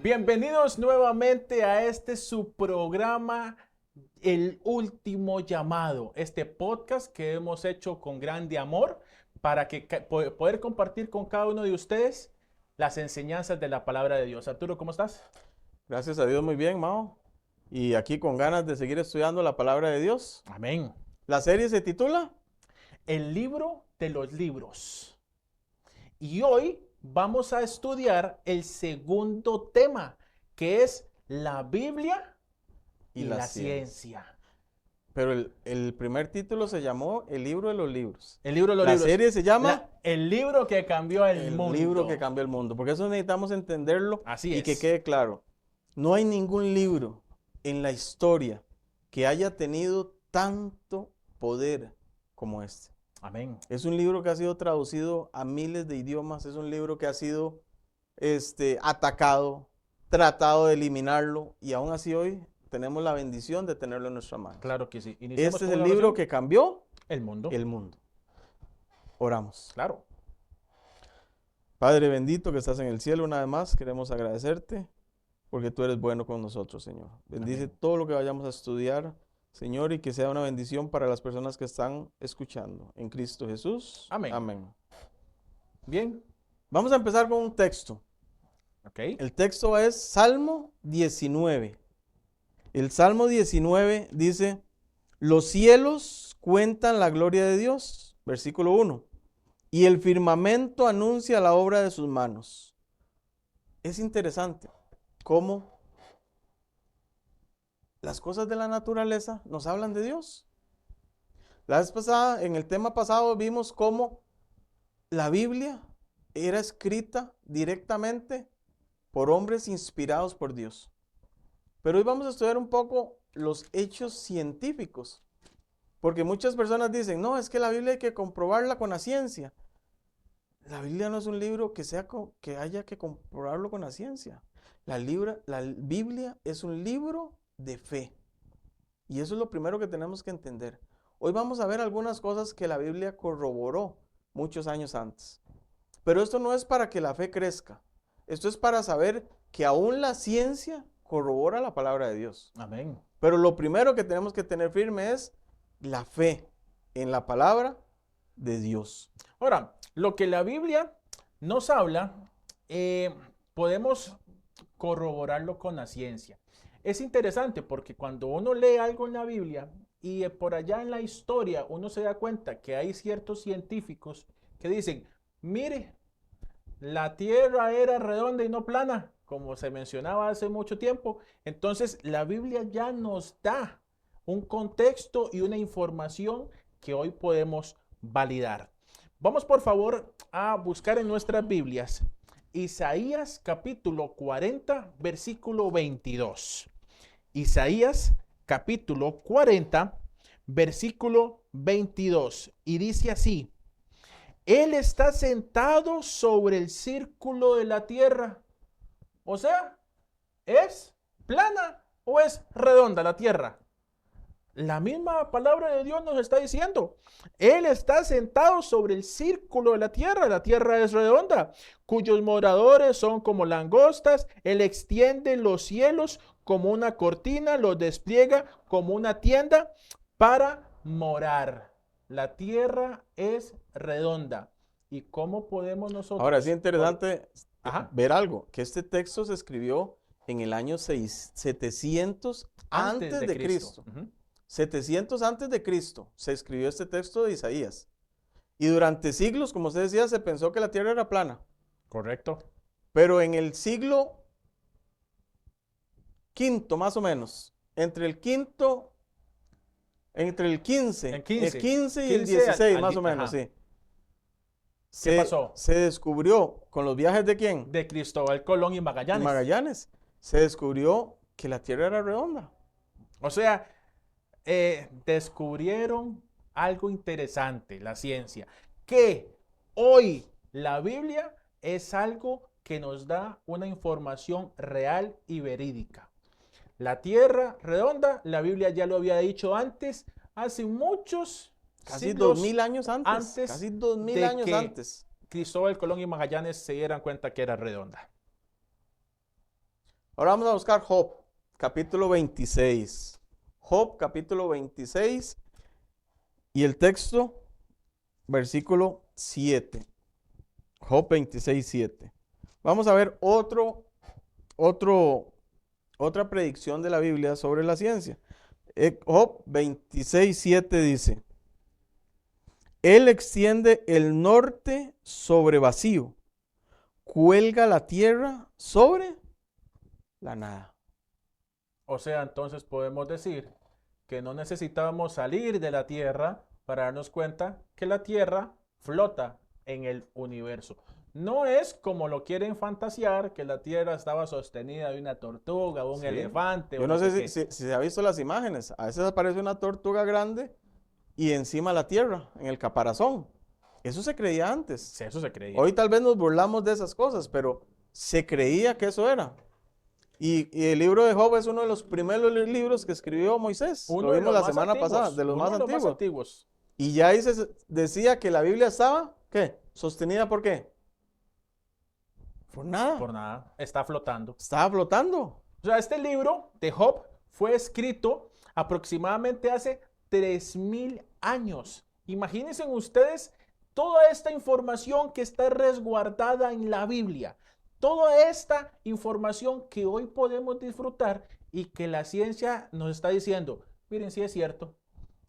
Bienvenidos nuevamente a su programa, El Último Llamado, este podcast que hemos hecho con grande amor para poder compartir con cada uno de ustedes las enseñanzas de la palabra de Dios. Arturo, ¿cómo estás? Gracias a Dios, muy bien, Mao. Y aquí con ganas de seguir estudiando la palabra de Dios. Amén. La serie se titula El libro de los libros. Y hoy vamos a estudiar el segundo tema, que es la Biblia y la ciencia. Pero el primer título se llamó El libro de los libros. El libro de los La libros. serie se llama El libro que cambió el El mundo. libro que cambió el mundo. Porque eso necesitamos entenderlo Así y que es. quede claro. No hay ningún libro en la historia que haya tenido tanto poder como este. Amén. Es un libro que ha sido traducido a miles de idiomas. Es un libro que ha sido atacado, tratado de eliminarlo. Y aún así hoy tenemos la bendición de tenerlo en nuestra mano. Claro que sí. Iniciamos Este es con el una libro oración. que cambió El mundo. el mundo. Oramos. Claro. Padre bendito que estás en el cielo, una vez más queremos agradecerte porque tú eres bueno con nosotros, Señor. Bendice Amén. todo lo que vayamos a estudiar, Señor, y que sea una bendición para las personas que están escuchando. En Cristo Jesús. Amén. Amén. Bien. Vamos a empezar con un texto. Ok. El texto es Salmo 19. El Salmo 19 dice, los cielos cuentan la gloria de Dios, versículo 1, y el firmamento anuncia la obra de sus manos. Es interesante cómo las cosas de la naturaleza nos hablan de Dios. La vez pasada, en el tema pasado, vimos cómo la Biblia era escrita directamente por hombres inspirados por Dios. Pero hoy vamos a estudiar un poco los hechos científicos. Porque muchas personas dicen, no, es que la Biblia hay que comprobarla con la ciencia. La Biblia no es un libro que haya que comprobarlo con la ciencia. La Biblia es un libro de fe. Y eso es lo primero que tenemos que entender. Hoy vamos a ver algunas cosas que la Biblia corroboró muchos años antes. Pero esto no es para que la fe crezca. Esto es para saber que aún la ciencia corrobora la palabra de Dios. Amén. Pero lo primero que tenemos que tener firme es la fe en la palabra de Dios. Ahora, lo que la Biblia nos habla, podemos corroborarlo con la ciencia. Es interesante porque cuando uno lee algo en la Biblia y por allá en la historia uno se da cuenta que hay ciertos científicos que dicen, mire, la Tierra era redonda y no plana, como se mencionaba hace mucho tiempo. Entonces, la Biblia ya nos da un contexto y una información que hoy podemos validar. Vamos por favor a buscar en nuestras Biblias Isaías capítulo 40, versículo 22. Isaías capítulo 40, versículo 22. Y dice así, Él está sentado sobre el círculo de la tierra. O sea, ¿es plana o es redonda la tierra? La misma palabra de Dios nos está diciendo. Él está sentado sobre el círculo de la tierra es redonda, cuyos moradores son como langostas. Él extiende los cielos como una cortina, los despliega como una tienda para morar. La tierra es redonda. ¿Y cómo podemos nosotros? Ahora, es interesante Ajá. ver algo, que este texto se escribió en el año 700 antes de Cristo. 700 antes de Cristo se escribió este texto de Isaías. Y durante siglos, como usted decía, se pensó que la tierra era plana. Correcto. Pero en el siglo quinto, más o menos, entre el 15, En 15. el 15 y el 15 16, más o menos, ajá. sí. ¿Qué pasó? Se descubrió con los viajes de ¿quién? De Cristóbal Colón y De Magallanes. Magallanes. Se descubrió que la tierra era redonda. O sea, descubrieron algo interesante, la ciencia, que hoy la Biblia es algo que nos da una información real y verídica. La tierra redonda, la Biblia ya lo había dicho antes, hace muchos Casi siglos 2000 años antes. Casi 2000 años que antes. Cristóbal Colón y Magallanes se dieran cuenta que era redonda. Ahora vamos a buscar Job, capítulo 26. Job, capítulo 26. Y el texto, versículo 7. Job 26, 7. Vamos a ver otra predicción de la Biblia sobre la ciencia. Job 26, 7 dice: Él extiende el norte sobre vacío, cuelga la tierra sobre la nada. O sea, entonces podemos decir que no necesitábamos salir de la Tierra para darnos cuenta que la Tierra flota en el universo. No es como lo quieren fantasear, que la Tierra estaba sostenida de una tortuga, un Sí. elefante Yo o no no sé sé qué. si se ha visto las imágenes. A veces aparece una tortuga grande y encima la tierra, en el caparazón. Eso se creía antes. Sí, eso se creía. Hoy tal vez nos burlamos de esas cosas, pero se creía que eso era. Y el libro de Job es uno de los primeros libros que escribió Moisés. Uno Lo de vimos los la más semana antiguos, pasada, de los uno más de los más antiguos. antiguos. Y ya ahí se decía que la Biblia estaba, ¿qué? ¿Sostenida por qué? Por nada. Por nada, está flotando. Estaba flotando. O sea, este libro de Job fue escrito aproximadamente hace 3000 años. Imagínense ustedes toda esta información que está resguardada en la Biblia. Toda esta información que hoy podemos disfrutar y que la ciencia nos está diciendo, miren, sí es cierto,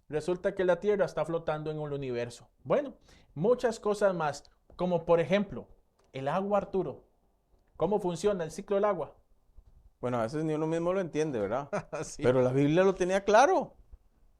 resulta que la Tierra está flotando en el universo. Bueno, muchas cosas más, como por ejemplo, el agua, Arturo. ¿Cómo funciona el ciclo del agua? Bueno, a veces ni uno mismo lo entiende, ¿verdad? Sí. Pero la Biblia lo tenía claro.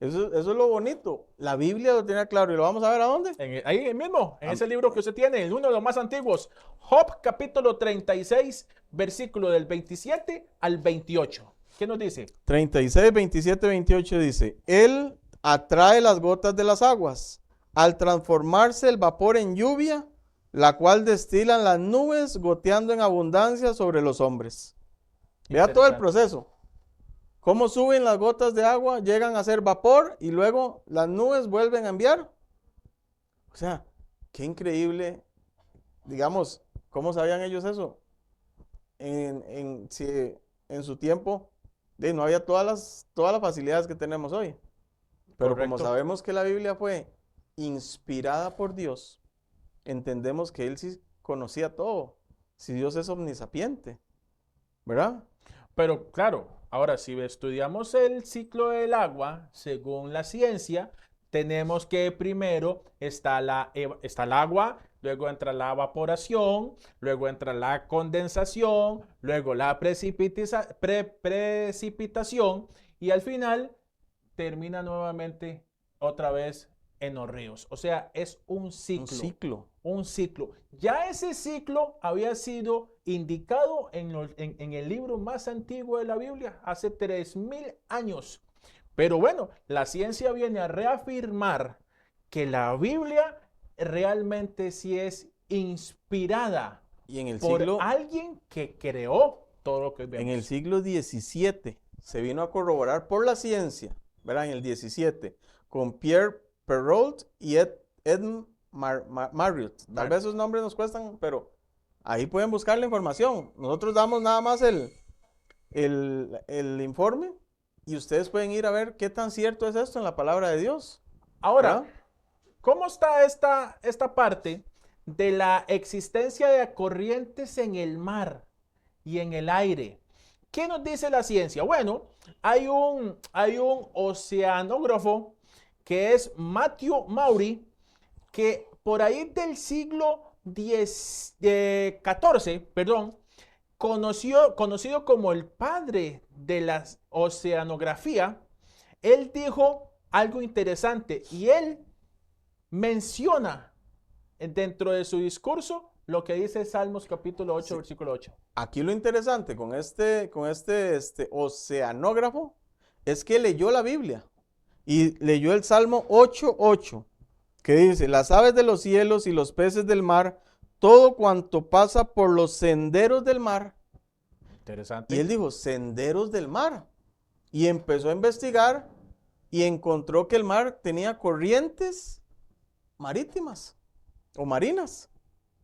Eso es lo bonito. La Biblia lo tenía claro. ¿Y lo vamos a ver a dónde? Ahí mismo, en Am- ese libro que usted tiene, en uno de los más antiguos, Job capítulo 36, versículo del 27 al 28. ¿Qué nos dice? 36, 27, 28 dice: Él atrae las gotas de las aguas, al transformarse el vapor en lluvia, la cual destilan las nubes, goteando en abundancia sobre los hombres. Vea todo el Interesante. proceso. Cómo suben las gotas de agua, llegan a ser vapor y luego las nubes vuelven a enviar. O sea, qué increíble. Digamos, ¿cómo sabían ellos eso? En su tiempo no había todas las facilidades que tenemos hoy. Pero como Correcto. sabemos que la Biblia fue inspirada por Dios, entendemos que Él sí conocía todo. Si Dios es omnisapiente, ¿verdad? Pero claro, ahora si estudiamos el ciclo del agua, según la ciencia, tenemos que primero está está el agua, luego entra la evaporación, luego entra la condensación, luego la precipitación y al final termina nuevamente otra vez en los ríos. O sea, es un ciclo. Un ciclo. Un ciclo. Ya ese ciclo había sido indicado en el libro más antiguo de la Biblia, hace 3000 años. Pero bueno, la ciencia viene a reafirmar que la Biblia realmente sí es inspirada Y en el por siglo, alguien que creó todo lo que en el vemos. siglo XVII se vino a corroborar por la ciencia, ¿verdad? En el 17, con Pierre Perrault y Edmund Marriott. Tal vez esos nombres nos cuestan, pero ahí pueden buscar la información. Nosotros damos nada más el informe y ustedes pueden ir a ver qué tan cierto es esto en la palabra de Dios. Ahora, ¿verdad? ¿cómo está esta parte de la existencia de corrientes en el mar y en el aire? ¿Qué nos dice la ciencia? Bueno, hay un oceanógrafo que es Matthew Maury, que por ahí del siglo XIV, perdón, conocido como el padre de la oceanografía, él dijo algo interesante y él menciona dentro de su discurso lo que dice Salmos capítulo 8, Sí. versículo 8. Aquí lo interesante con este oceanógrafo es que leyó la Biblia y leyó el Salmo 8:8, que dice: las aves de los cielos y los peces del mar, todo cuanto pasa por los senderos del mar. Interesante. Y él dijo, senderos del mar. Y empezó a investigar y encontró que el mar tenía corrientes marítimas o marinas.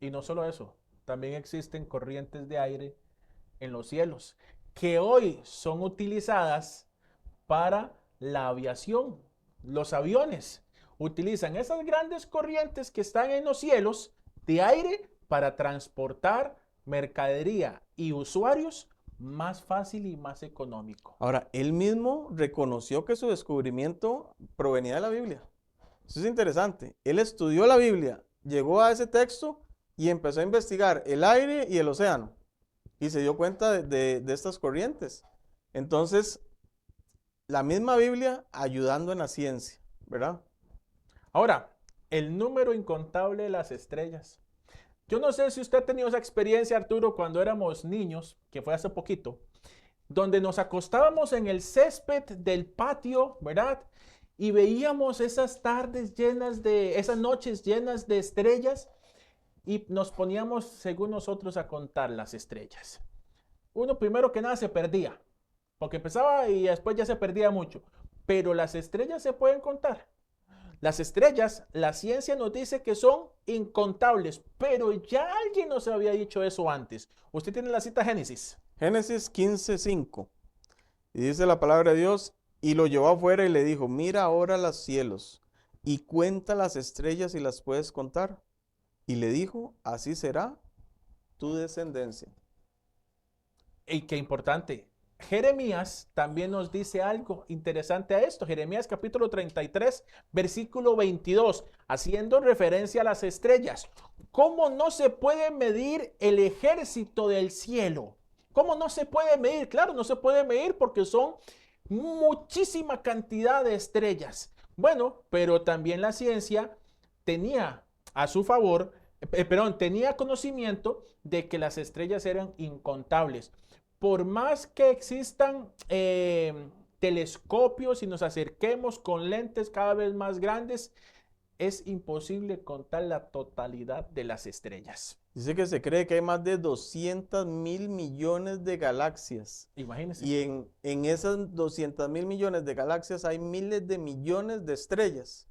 Y no solo eso, también existen corrientes de aire en los cielos. que hoy son utilizadas para la aviación. Los aviones utilizan esas grandes corrientes que están en los cielos de aire para transportar mercadería y usuarios más fácil y más económico. Ahora, él mismo reconoció que su descubrimiento provenía de la Biblia. Eso es interesante. Él estudió la Biblia, llegó a ese texto y empezó a investigar el aire y el océano. Y se dio cuenta de estas corrientes. Entonces, la misma Biblia ayudando en la ciencia, ¿verdad? Ahora, el número incontable de las estrellas. Yo no sé si usted ha tenido esa experiencia, Arturo, cuando éramos niños, que fue hace poquito, donde nos acostábamos en el césped del patio, ¿verdad? Y veíamos esas tardes llenas de, esas noches llenas de estrellas y nos poníamos, según nosotros, a contar las estrellas. Uno primero que nada se perdía, porque empezaba y después ya se perdía mucho, pero las estrellas se pueden contar. Las estrellas, la ciencia nos dice que son incontables, pero ya alguien nos había dicho eso antes. Usted tiene la cita Génesis. Génesis 15:5. Y dice la palabra de Dios, y lo llevó afuera y le dijo, mira ahora los cielos y cuenta las estrellas y las puedes contar. Y le dijo, así será tu descendencia. Y qué importante. Jeremías también nos dice algo interesante a esto. Jeremías capítulo 33, versículo 22, haciendo referencia a las estrellas. ¿Cómo no se puede medir el ejército del cielo? ¿Cómo no se puede medir? Claro, no se puede medir porque son muchísima cantidad de estrellas. Bueno, pero también la ciencia tenía a su favor, tenía conocimiento de que las estrellas eran incontables. Por más que existan telescopios y nos acerquemos con lentes cada vez más grandes, es imposible contar la totalidad de las estrellas. Dice que se cree que hay más de 200.000 millones de galaxias. Imagínense. Y en esas 200.000 millones de galaxias hay miles de millones de estrellas.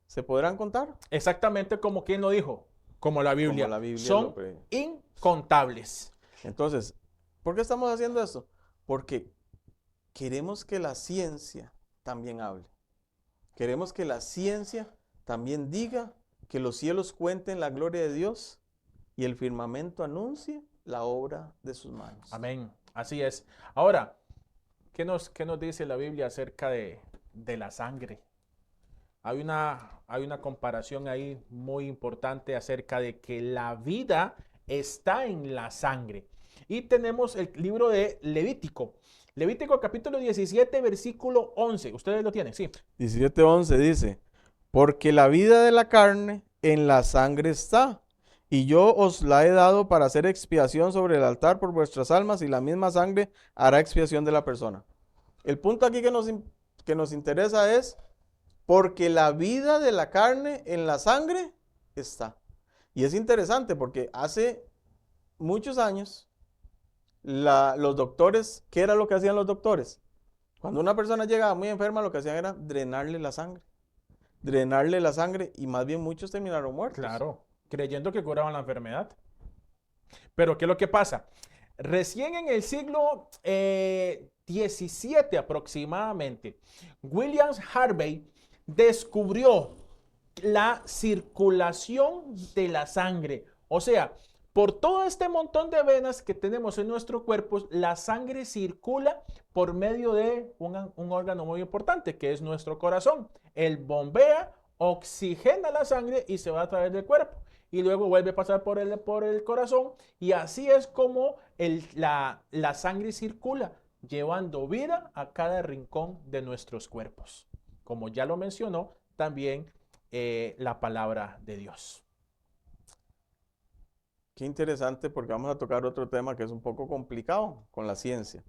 ¿Se podrán contar? Exactamente como quien lo dijo, como la Biblia. Como la Biblia son incontables. Entonces, ¿por qué estamos haciendo esto? Porque queremos que la ciencia también hable. Queremos que la ciencia también diga que los cielos cuenten la gloria de Dios y el firmamento anuncie la obra de sus manos. Amén. Así es. Ahora, ¿qué nos dice la Biblia acerca de la sangre? Hay una comparación ahí muy importante acerca de que la vida está en la sangre. Y tenemos el libro de Levítico. Levítico capítulo 17, versículo 11. ¿Ustedes lo tienen? Sí. 17:11 dice, porque la vida de la carne en la sangre está, y yo os la he dado para hacer expiación sobre el altar por vuestras almas, y la misma sangre hará expiación de la persona. El punto aquí que nos interesa es, porque la vida de la carne en la sangre está. Y es interesante porque hace muchos años, los doctores, ¿qué era lo que hacían los doctores? Cuando una persona llegaba muy enferma, lo que hacían era drenarle la sangre. Drenarle la sangre y más bien muchos terminaron muertos. Claro, creyendo que curaban la enfermedad. Pero ¿qué es lo que pasa? Recién en el siglo XVII aproximadamente, William Harvey descubrió la circulación de la sangre. O sea, por todo este montón de venas que tenemos en nuestro cuerpo, la sangre circula por medio de un órgano muy importante, que es nuestro corazón. Él bombea, oxigena la sangre y se va a través del cuerpo. Y luego vuelve a pasar por el corazón. Y así es como la sangre circula, llevando vida a cada rincón de nuestros cuerpos. Como ya lo mencionó también la palabra de Dios. Qué interesante porque vamos a tocar otro tema que es un poco complicado con la ciencia.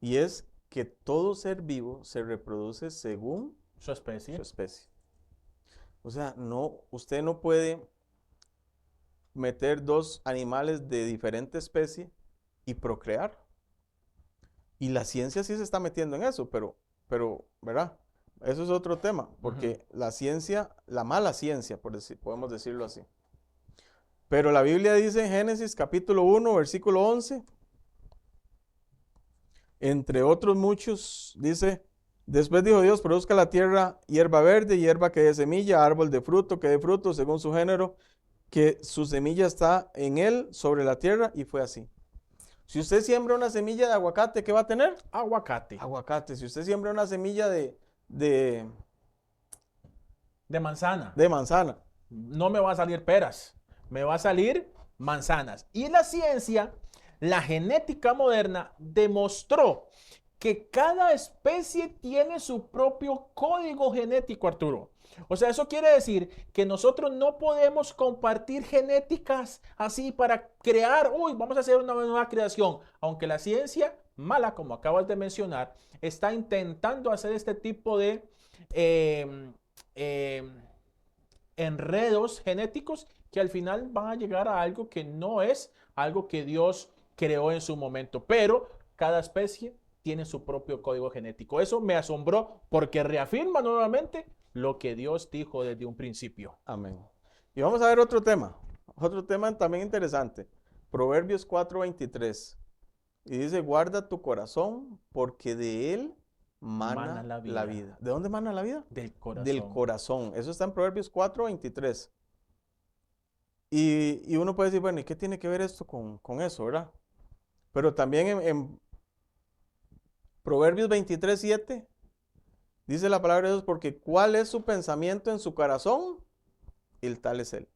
Y es que todo ser vivo se reproduce según su especie. O sea, usted no puede meter dos animales de diferente especie y procrear. Y la ciencia sí se está metiendo en eso, pero ¿verdad? Eso es otro tema, porque la ciencia, la mala ciencia, podemos decirlo así. Pero la Biblia dice en Génesis capítulo 1, versículo 11, entre otros muchos, dice, después dijo Dios, produzca la tierra hierba verde, hierba que dé semilla, árbol de fruto que dé fruto según su género, que su semilla está en él sobre la tierra, y fue así. Si usted siembra una semilla de aguacate, ¿qué va a tener? Aguacate. Aguacate. Si usted siembra una semilla de De manzana. manzana, No me va a salir peras, me va a salir manzanas. Y la ciencia, la genética moderna, demostró que cada especie tiene su propio código genético, Arturo. O sea, eso quiere decir que nosotros no podemos compartir genéticas así para crear, uy, vamos a hacer una nueva creación. Aunque la ciencia mala, como acabas de mencionar, está intentando hacer este tipo de eh, eh, enredos genéticos que al final van a llegar a algo que no es algo que Dios creó en su momento. Pero cada especie tiene su propio código genético. Eso me asombró porque reafirma nuevamente lo que Dios dijo desde un principio. amén. Y vamos a ver otro tema también interesante. Proverbios 4:23. Y dice, guarda tu corazón porque de él mana la vida. ¿De dónde mana la vida? Del corazón. Del corazón. Eso está en Proverbios 4:23. Y uno puede decir, bueno, ¿y qué tiene que ver esto con eso, verdad? Pero también en Proverbios 23:7 dice la palabra de Dios, porque ¿cuál es su pensamiento en su corazón? El tal es él.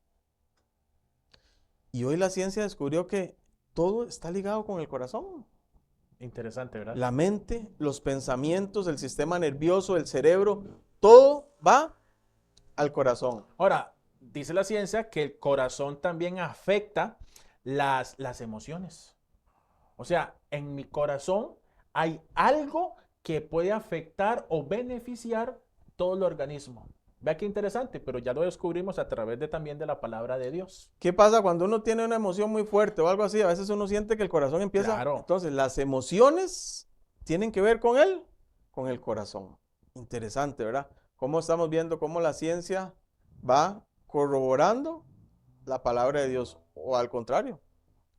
Y hoy la ciencia descubrió que todo está ligado con el corazón. Interesante, ¿verdad? La mente, los pensamientos, el sistema nervioso, el cerebro, todo va al corazón. Ahora, dice la ciencia que el corazón también afecta las emociones. O sea, en mi corazón hay algo que puede afectar o beneficiar todo el organismo. Vea qué interesante, pero ya lo descubrimos a través también de la palabra de Dios. ¿Qué pasa cuando uno tiene una emoción muy fuerte o algo así? A veces uno siente que el corazón empieza. Claro. Entonces, las emociones tienen que ver con con el corazón. Interesante, ¿verdad? Cómo estamos viendo cómo la ciencia va corroborando la palabra de Dios, o al contrario,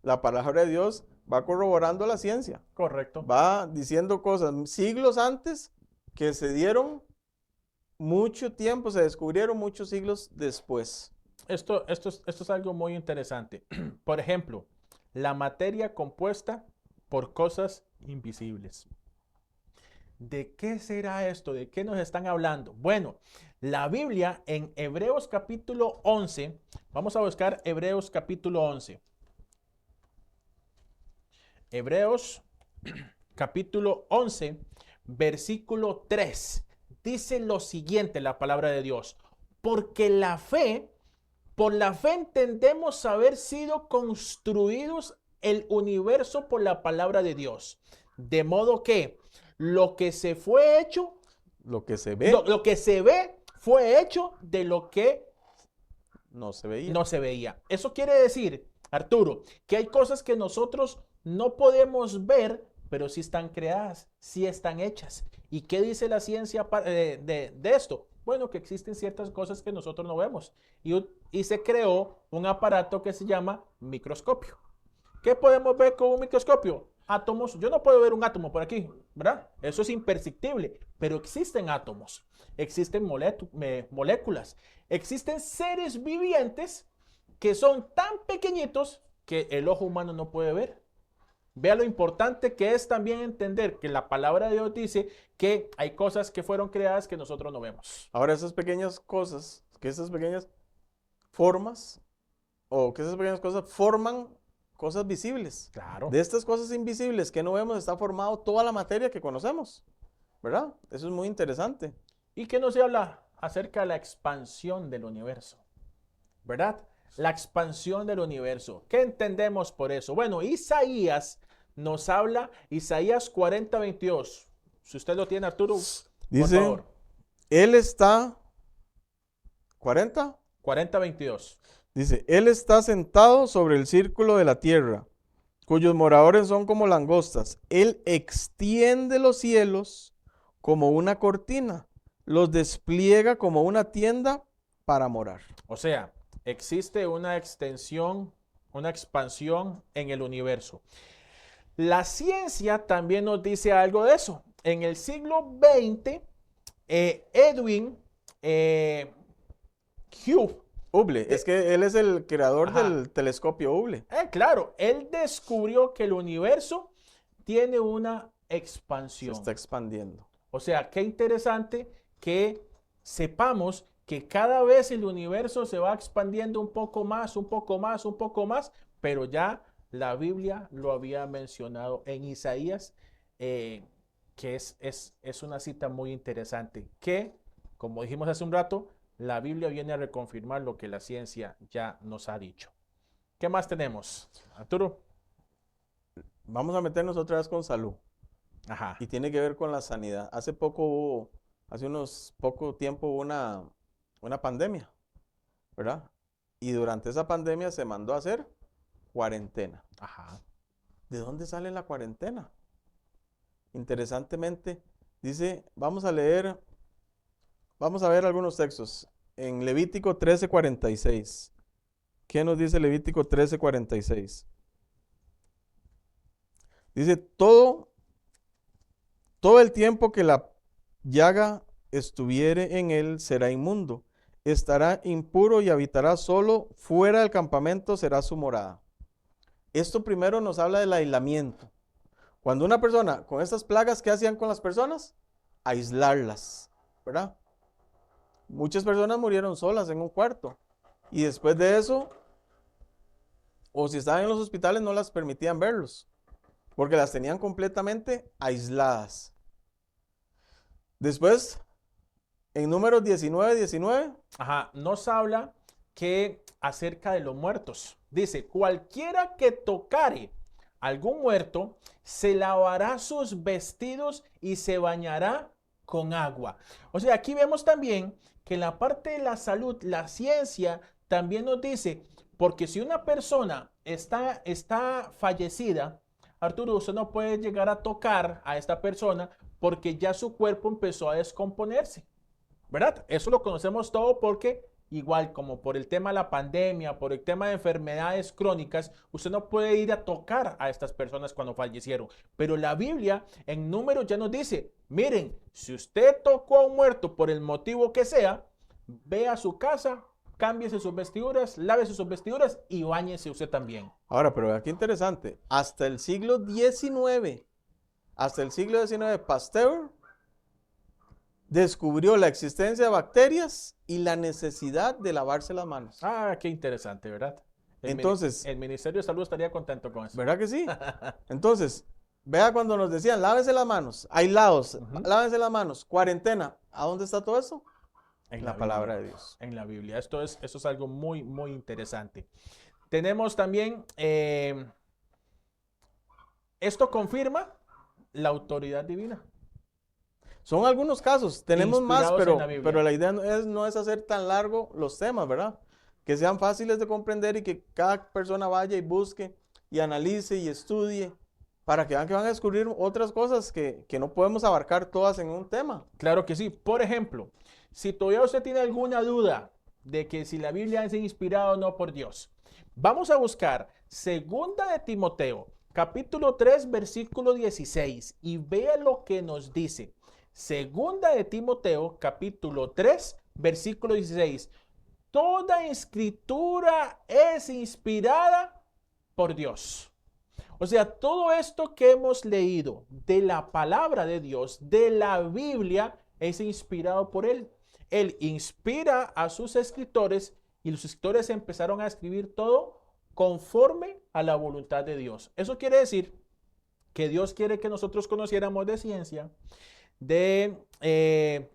la palabra de Dios va corroborando la ciencia. Correcto. Va diciendo cosas siglos antes que se dieron mucho tiempo, se descubrieron muchos siglos después. Esto es algo muy interesante. Por ejemplo, la materia compuesta por cosas invisibles. ¿De qué será esto? ¿De qué nos están hablando? Bueno, la Biblia en Hebreos capítulo 11, vamos a buscar Hebreos capítulo 11. Hebreos capítulo 11, versículo 3. Dice lo siguiente la palabra de Dios. Porque la fe, por la fe entendemos haber sido construidos el universo por la palabra de Dios. De modo que lo que se fue hecho, Lo que se ve lo que se ve fue hecho de lo que no se veía. no se veía. Eso quiere decir, Arturo, que hay cosas que nosotros no podemos ver, pero sí están creadas, sí están hechas. ¿Y qué dice la ciencia de esto? Bueno, que existen ciertas cosas que nosotros no vemos. Y se creó un aparato que se llama microscopio. ¿Qué podemos ver con un microscopio? Átomos. Yo no puedo ver un átomo por aquí, ¿verdad? Eso es imperceptible, pero existen átomos, existen moléculas, existen seres vivientes que son tan pequeñitos que el ojo humano no puede ver. Vea lo importante que es también entender que la palabra de Dios dice que hay cosas que fueron creadas que nosotros no vemos. Ahora esas pequeñas cosas, que esas pequeñas formas, o que esas pequeñas cosas forman cosas visibles. Claro. De estas cosas invisibles que no vemos está formado toda la materia que conocemos, ¿verdad? Eso es muy interesante. ¿Y qué nos habla acerca de la expansión del universo? ¿Verdad? La expansión del universo. ¿Qué entendemos por eso? Bueno, Isaías nos habla, Isaías 40:22. Si usted lo tiene, Arturo, Dice, por favor. Él está, 40, 40:22. dice, Él está sentado sobre el círculo de la tierra, cuyos moradores son como langostas. Él extiende los cielos como una cortina, los despliega como una tienda para morar. O sea, existe una extensión, una expansión en el universo. La ciencia también nos dice algo de eso. En el siglo XX, Edwin Hubble, es que él es el creador ajá, del telescopio Hubble. claro, él descubrió que el universo tiene una Se expansión. está expandiendo. O sea, qué interesante que sepamos que cada vez el universo se va expandiendo un poco más, un poco más, un poco más, pero ya la Biblia lo había mencionado en Isaías, que es una cita muy interesante, que, como dijimos hace un rato, la Biblia viene a reconfirmar lo que la ciencia ya nos ha dicho. ¿Qué más tenemos, Arturo? Vamos a meternos otra vez con salud. Ajá. Y tiene que ver con la sanidad. Hace unos poco tiempo hubo una pandemia, ¿verdad? Y durante esa pandemia se mandó a hacer cuarentena. Ajá. ¿De dónde sale la cuarentena? Interesantemente, dice, vamos a ver algunos textos. En Levítico 13:46. ¿Qué nos dice Levítico 13:46? Dice, todo el tiempo que la llaga estuviere en él será inmundo. Estará impuro y habitará solo, fuera del campamento será su morada. Esto primero nos habla del aislamiento. Cuando una persona, con estas plagas, ¿qué hacían con las personas? Aislarlas, ¿verdad? Muchas personas murieron solas en un cuarto. Y después de eso, o si estaban en los hospitales, no las permitían verlos, porque las tenían completamente aisladas. Después, en Números 19:19, Ajá, nos habla que acerca de los muertos. Dice, cualquiera que tocare algún muerto, se lavará sus vestidos y se bañará con agua. O sea, aquí vemos también que en la parte de la salud, la ciencia también nos dice, porque si una persona está fallecida, Arturo, usted no puede llegar a tocar a esta persona porque ya su cuerpo empezó a descomponerse. ¿Verdad? Eso lo conocemos todo porque igual como por el tema de la pandemia, por el tema de enfermedades crónicas, usted no puede ir a tocar a estas personas cuando fallecieron. Pero la Biblia en Números ya nos dice, miren, si usted tocó a un muerto por el motivo que sea, ve a su casa, cámbiese sus vestiduras, lávese sus vestiduras y báñese usted también. ahora, pero aquí interesante, hasta el siglo XIX, Pasteur descubrió la existencia de bacterias y la necesidad de lavarse las manos. Ah, qué interesante, ¿verdad? Entonces, el Ministerio de Salud estaría contento con eso. ¿verdad que sí? Entonces, vea cuando nos decían, lávese las manos, aislados, lávense las manos, cuarentena. ¿A dónde está todo eso? En la palabra de Dios. En la Biblia. Esto es algo muy, muy interesante. Tenemos también, esto confirma la autoridad divina. Son algunos casos, tenemos más, Inspirados en la Biblia. pero la idea no es hacer tan largo los temas, ¿verdad? Que sean fáciles de comprender y que cada persona vaya y busque y analice y estudie para que vean que van a descubrir otras cosas que no podemos abarcar todas en un tema. Claro que sí. Por ejemplo, si todavía usted tiene alguna duda de que si la Biblia es inspirada o no por Dios, vamos a buscar Segunda de Timoteo, capítulo 3, versículo 16, y vea lo que nos dice. Segunda de Timoteo, capítulo 3, versículo 16. Toda escritura es inspirada por Dios. O sea, todo esto que hemos leído de la palabra de Dios, de la Biblia, es inspirado por Él. Él inspira a sus escritores y los escritores empezaron a escribir todo conforme a la voluntad de Dios. Eso quiere decir que Dios quiere que nosotros conociéramos de ciencia, de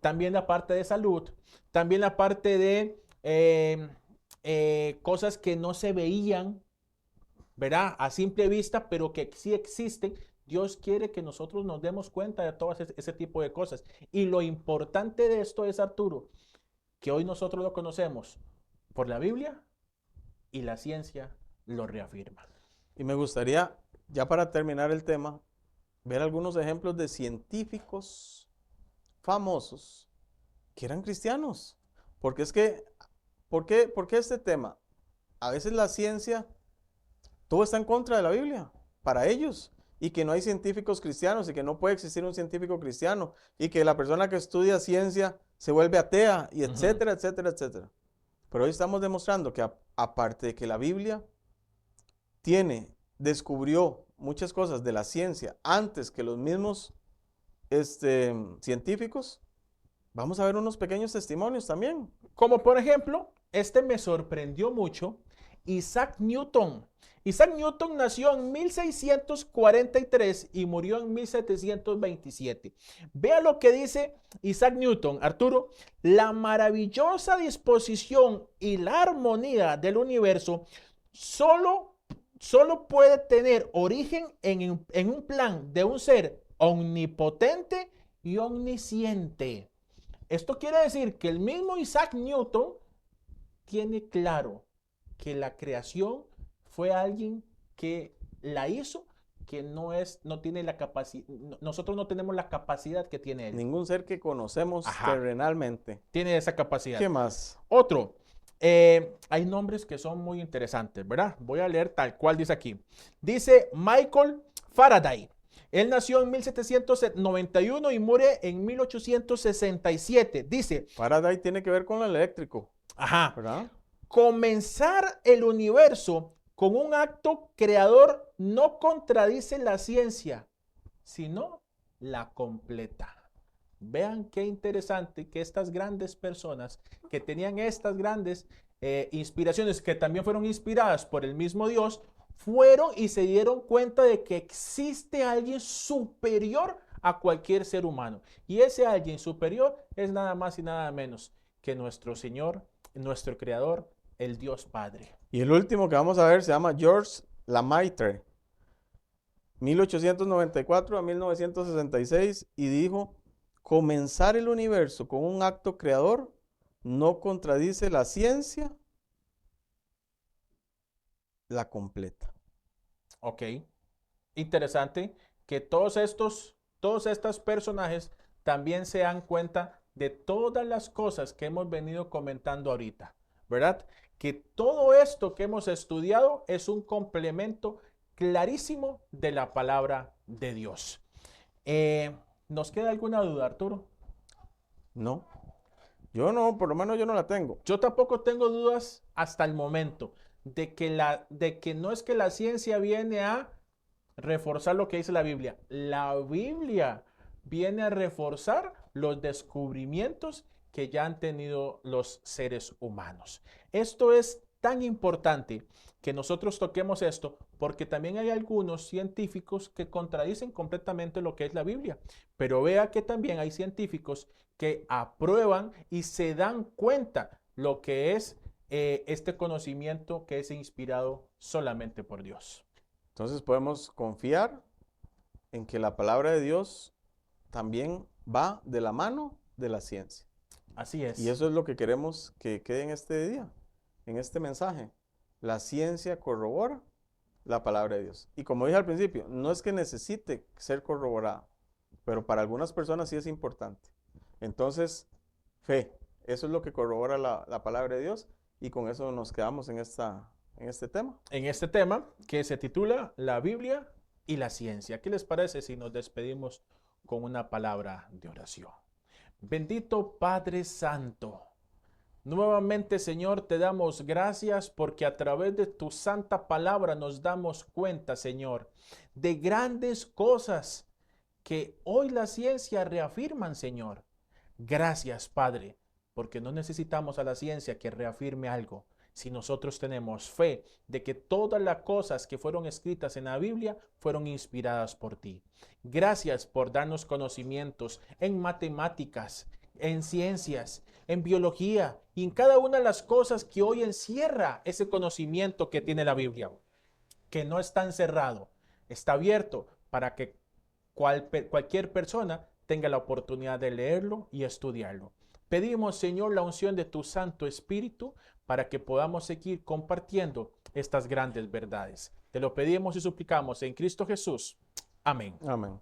también la parte de salud, también la parte de cosas que no se veían, ¿verdad? A simple vista, pero que sí existen. Dios quiere que nosotros nos demos cuenta de todo ese tipo de cosas. Y lo importante de esto es, Arturo, que hoy nosotros lo conocemos por la Biblia y la ciencia lo reafirma. Y me gustaría, ya para terminar el tema, ver algunos ejemplos de científicos famosos que eran cristianos. Porque es que, ¿por qué este tema? A veces la ciencia, todo está en contra de la Biblia, para ellos. y que no hay científicos cristianos y que no puede existir un científico cristiano y que la persona que estudia ciencia se vuelve atea y etcétera, etcétera, etcétera. Pero hoy estamos demostrando que aparte de que la Biblia descubrió muchas cosas de la ciencia antes que los mismos científicos, vamos a ver unos pequeños testimonios también. Como por ejemplo, este me sorprendió mucho, Isaac Newton. Isaac Newton nació en 1643 y murió en 1727. Vea lo que dice Isaac Newton, Arturo: la maravillosa disposición y la armonía del universo solo puede tener origen en un plan de un ser omnipotente y omnisciente. Esto quiere decir que el mismo Isaac Newton tiene claro que la creación fue alguien que la hizo, que no tiene la capacidad, nosotros no tenemos la capacidad que tiene él. Ningún ser que conocemos terrenalmente tiene esa capacidad. ¿Qué más? Otro, hay nombres que son muy interesantes, ¿verdad? Voy a leer tal cual dice aquí. Dice Michael Faraday. Él nació en 1791 y muere en 1867. Dice, Faraday tiene que ver con el eléctrico. Ajá. ¿Verdad? Comenzar el universo con un acto creador no contradice la ciencia, sino la completa. Vean qué interesante que estas grandes personas que tenían estas grandes inspiraciones, que también fueron inspiradas por el mismo Dios, fueron y se dieron cuenta de que existe alguien superior a cualquier ser humano. Y ese alguien superior es nada más y nada menos que nuestro Señor, nuestro Creador, el Dios Padre. Y el último que vamos a ver se llama Georges Lemaitre, 1894 a 1966, y dijo: comenzar el universo con un acto creador no contradice la ciencia, la completa. Ok, interesante que todos estos personajes también se dan cuenta de todas las cosas que hemos venido comentando ahorita, ¿verdad? Que todo esto que hemos estudiado es un complemento clarísimo de la palabra de Dios. ¿Nos queda alguna duda, Arturo? No, yo no, por lo menos yo no la tengo. Yo tampoco tengo dudas hasta el momento de que no es que la ciencia viene a reforzar lo que dice la Biblia. La Biblia viene a reforzar los descubrimientos que ya han tenido los seres humanos. Esto es tan importante que nosotros toquemos esto, porque también hay algunos científicos que contradicen completamente lo que es la Biblia. Pero vea que también hay científicos que aprueban y se dan cuenta lo que es este conocimiento que es inspirado solamente por Dios. Entonces podemos confiar en que la palabra de Dios también va de la mano de la ciencia. Así es. Y eso es lo que queremos que quede en este día, en este mensaje. La ciencia corrobora la palabra de Dios. Y como dije al principio, no es que necesite ser corroborada, pero para algunas personas sí es importante. Entonces, fe, eso es lo que corrobora la palabra de Dios, y con eso nos quedamos en este tema. En este tema que se titula La Biblia y la ciencia. ¿Qué les parece si nos despedimos con una palabra de oración? Bendito Padre Santo, nuevamente, Señor, te damos gracias porque a través de tu santa palabra nos damos cuenta, Señor, de grandes cosas que hoy la ciencia reafirman, Señor. Gracias, Padre, porque no necesitamos a la ciencia que reafirme algo. Si nosotros tenemos fe de que todas las cosas que fueron escritas en la Biblia fueron inspiradas por ti. Gracias por darnos conocimientos en matemáticas, en ciencias, en biología y en cada una de las cosas que hoy encierra ese conocimiento que tiene la Biblia, que no está encerrado, está abierto para que cualquier persona tenga la oportunidad de leerlo y estudiarlo. Pedimos, Señor, la unción de tu Santo Espíritu para que podamos seguir compartiendo estas grandes verdades. Te lo pedimos y suplicamos en Cristo Jesús. Amén. Amén.